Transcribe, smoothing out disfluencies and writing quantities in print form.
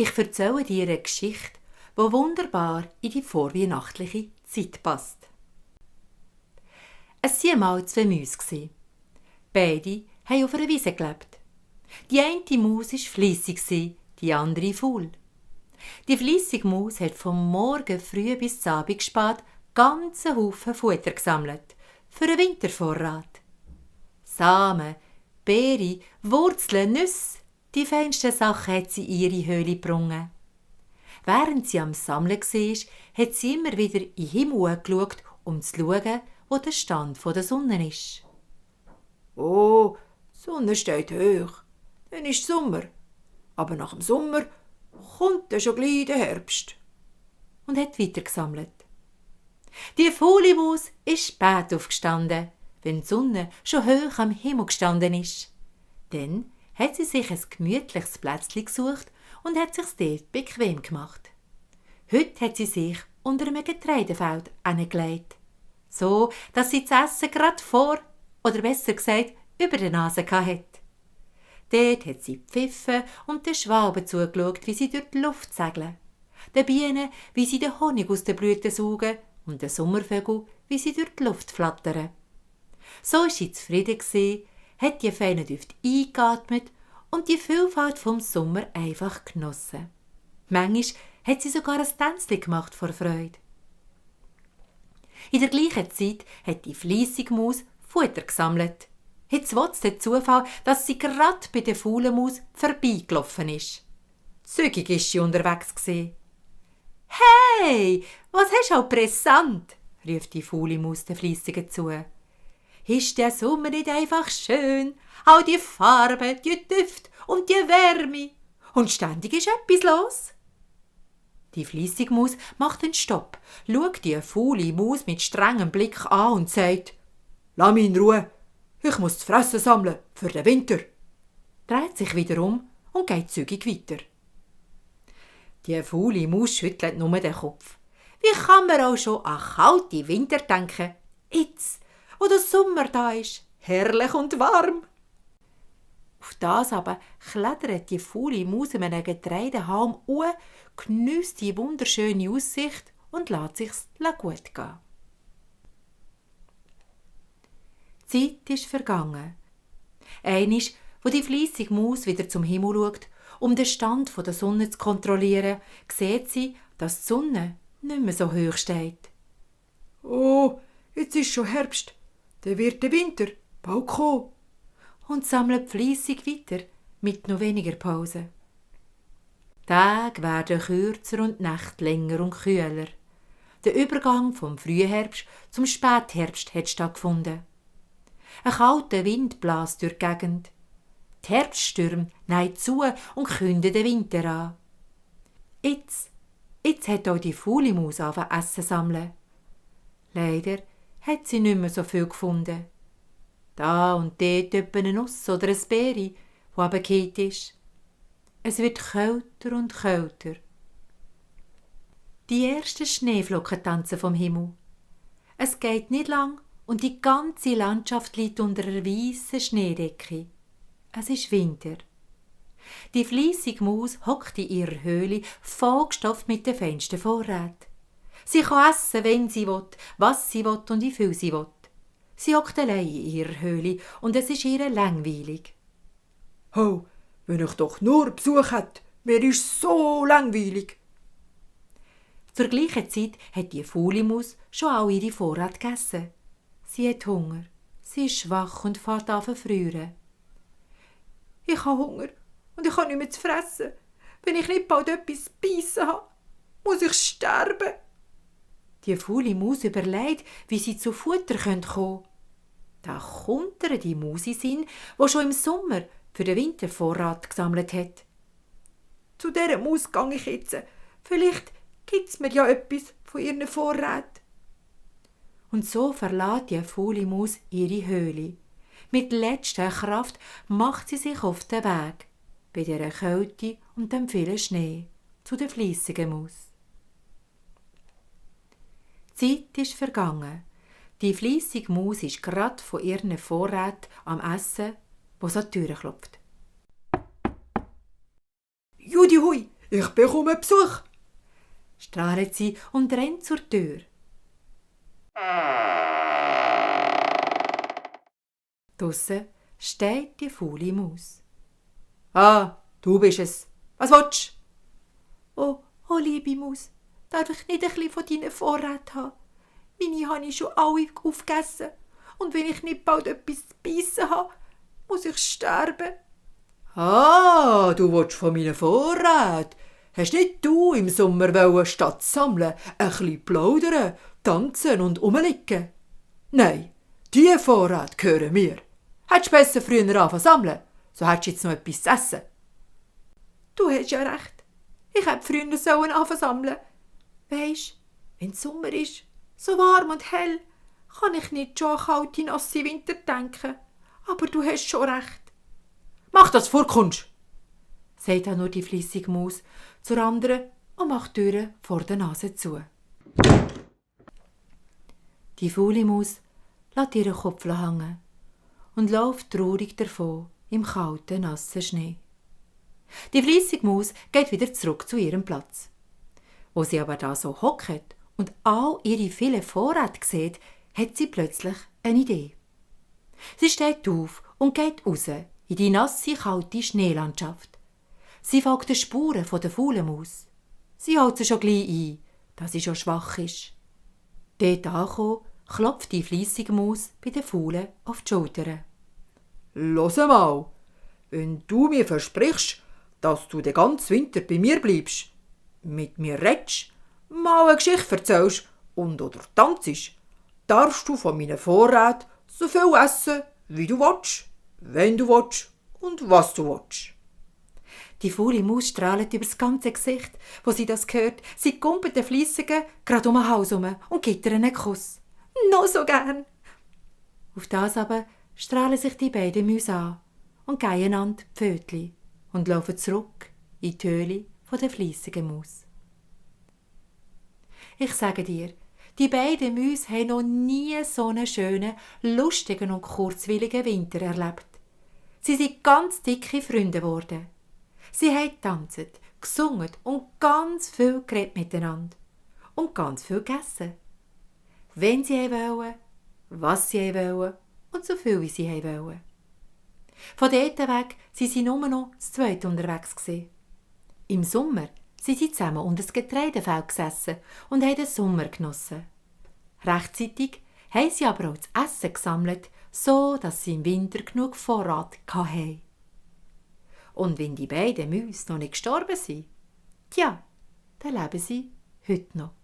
Ich erzähle dir eine Geschichte, die wunderbar in die vorweihnachtliche Zeit passt. Es waren einmal 2 Mäuse. Beide haben auf einer Wiese gelebt. Die eine Maus war fleissig, die andere faul. Die fleissige Maus hat vom Morgen früh bis zum Abend spät ganzen Haufen Futter gesammelt, für einen Wintervorrat. Samen, Beeren, Wurzeln, Nüsse, die feinsten Sachen hat sie in ihre Höhle gebracht. Während sie am Sammeln war, hat sie immer wieder in den Himmel geschaut, um zu schauen, wo der Stand der Sonne ist. Oh, die Sonne steht hoch, dann ist Sommer. Aber nach dem Sommer kommt dann schon gleich der Herbst. Und hat weiter gesammelt. Die faule Maus ist spät aufgestanden, wenn die Sonne schon hoch am Himmel gestanden ist. Dann hat sie sich ein gemütliches Plätzchen gesucht und hat sich dort bequem gemacht. Heute hat sie sich unter einem Getreidefeld hingelegt, so dass sie das Essen gerade vor, oder besser gesagt, über der Nase hatte. Dort hat sie gepfiffen und den Schwalben zugeschaut, wie sie durch die Luft segeln, den Bienen, wie sie den Honig aus den Blüten saugen und den Sommervögeln, wie sie durch die Luft flattern. So war sie zufrieden, hat die feinen Düfte eingeatmet und die Vielfalt vom Sommer einfach genossen. Manchmal hat sie sogar ein Tänzchen gemacht vor Freude. In der gleichen Zeit hat die fleissige Maus Futter gesammelt. Jetzt will es der Zufall, dass sie gerade bei der faulen Maus vorbeigelaufen ist. Zügig ist sie unterwegs gewesen. «Hey, was hast du auch brisant?» rief die faule Maus der Fleissigen zu. «Ist der Sommer nicht einfach schön? All die Farben, die Düfte und die Wärme. Und ständig ist etwas los.» Die fleissige Maus macht einen Stopp, schaut die faule Maus mit strengem Blick an und sagt: «Lass mich in Ruhe, ich muss zu fressen sammeln für den Winter.» Dreht sich wieder um und geht zügig weiter. Die faule Maus schüttelt nur den Kopf. Wie kann man auch schon an kalte Winter denken? Jetzt, wo der Sommer da ist, herrlich und warm. Auf das aber klettert die faule Maus in einem Getreidehalm an, geniesst die wunderschöne Aussicht und lässt sich's gut gehen. Die Zeit ist vergangen. Einmal, wo die fleissige Maus wieder zum Himmel schaut, um den Stand der Sonne zu kontrollieren, sieht sie, dass die Sonne nicht mehr so hoch steht. «Oh, jetzt ist schon Herbst, dann wird der Winter bald kommen.» Und sammelt fleissig weiter, mit noch weniger Pause. Tage werden kürzer und Nächte länger und kühler. Der Übergang vom Frühherbst zum Spätherbst hat stattgefunden. Ein kalter Wind bläst durch die Gegend. Die Herbststürme neigen zu und kündigen den Winter an. Jetzt hat auch die faule Maus angefangen Essen zu sammeln. Leider hat sie nicht mehr so viel gefunden. Da und dort etwa eine Nuss oder ein Beere, das runtergefallen ist. Es wird kälter und kälter. Die ersten Schneeflocken tanzen vom Himmel. Es geht nicht lang und die ganze Landschaft liegt unter einer weißen Schneedecke. Es ist Winter. Die fleissige Maus hockt in ihrer Höhle, vollgestopft mit den feinsten Vorräten. Sie kann essen, wenn sie will, was sie will und wie viel sie will. Sie hockt allein in ihrer Höhle und es ist ihr langweilig. «Oh, wenn ich doch nur Besuch hätte, mir ist so langweilig.» Zur gleichen Zeit hat die faule Maus schon all ihre Vorräte gegessen. Sie hat Hunger, sie ist schwach und fährt an zu frieren. «Ich habe Hunger und ich habe nichts mehr zu fressen. Wenn ich nicht bald etwas zu beißen habe, muss ich sterben.» Die faule Maus überlegt, wie sie zu Futter kommen könnte. Da kommt ihr die Maus in Sinn, die schon im Sommer für den Wintervorrat gesammelt hat. «Zu dieser Maus gehe ich jetzt. Vielleicht gibt es mir ja etwas von ihren Vorräten.» Und so verlässt die faule Maus ihre Höhle. Mit letzter Kraft macht sie sich auf den Weg, bei dieser Kälte und dem vielen Schnee, zu der fleissigen Maus. Die Zeit ist vergangen. Die fleissige Maus ist gerade von ihren Vorräten am Essen, wo sie an die Tür klopft. «Judi hui, ich bekomme Besuch, strahlt sie und rennt zur Tür. Draussen steht die faule Maus. Ah, du bist es. Was willst Oh, liebe Maus, darf ich nicht ein bisschen von deinen Vorräten haben? Meine habe ich schon alle aufgegessen. Und wenn ich nicht bald etwas zu beißen habe, muss ich sterben. Ah, du willst von meinen Vorräten. Hast nicht du im Sommer statt sammeln, ein bisschen plaudern, tanzen und rumliegen? Nein, die Vorräte gehören mir. Hättest du besser früher anfangen sammeln, so hättest du jetzt noch etwas zu essen. Du hast ja recht. Ich hätte früher anfangen sammeln. Weisst, wenn Sommer ist, so warm und hell, kann ich nicht schon an kalte, nasse Winter denken. Aber du hast schon recht. Mach, dass du vorkommst, sagt auch nur die fleissige Maus zur anderen und macht die Türe vor der Nase zu. Die faule Maus lässt ihren Kopf hängen und läuft traurig davon im kalten, nassen Schnee. Die fleissige Maus geht wieder zurück zu ihrem Platz. Wo sie aber da so hockt und all ihre vielen Vorräte sieht, hat sie plötzlich eine Idee. Sie steht auf und geht raus in die nasse, kalte Schneelandschaft. Sie folgt den Spuren der faulen Maus. Sie holt sie schon gleich ein, da sie schon schwach ist. Dort angekommen, klopft die fleissige Maus bei den Faulen auf die Schultern. Los mal, wenn du mir versprichst, dass du den ganzen Winter bei mir bleibst, mit mir redest, mal eine Geschichte erzählst und oder tanzst, darfst du von meinen Vorräten so viel essen, wie du willst, wenn du willst und was du willst. Die faule Maus strahlt über das ganze Gesicht, wo sie das hört. Sie kumpelt den Fleissigen gerade um den Hals herum und gibt ihr einen Kuss. Noch so gern! Auf das aber strahlen sich die beiden Mäuse an und gehen einander die Pfötchen und laufen zurück in die Höhle der fleissigen Maus. Ich sage dir, die beiden Mäuse haben noch nie so einen schönen, lustigen und kurzwilligen Winter erlebt. Sie sind ganz dicke Freunde geworden. Sie haben getanzt, gesungen und ganz viel geredet miteinander. Und ganz viel gegessen. Wenn sie wollen, was sie wollen und so viel wie sie wollen. Von dort weg waren sie nur noch zu zweit unterwegs gewesen. Im Sommer sind sie zusammen unter das Getreidefeld gesessen und haben den Sommer genossen. Rechtzeitig haben sie aber auch das Essen gesammelt, so dass sie im Winter genug Vorrat hatten. Und wenn die beiden Mäuse noch nicht gestorben sind, dann leben sie heute noch.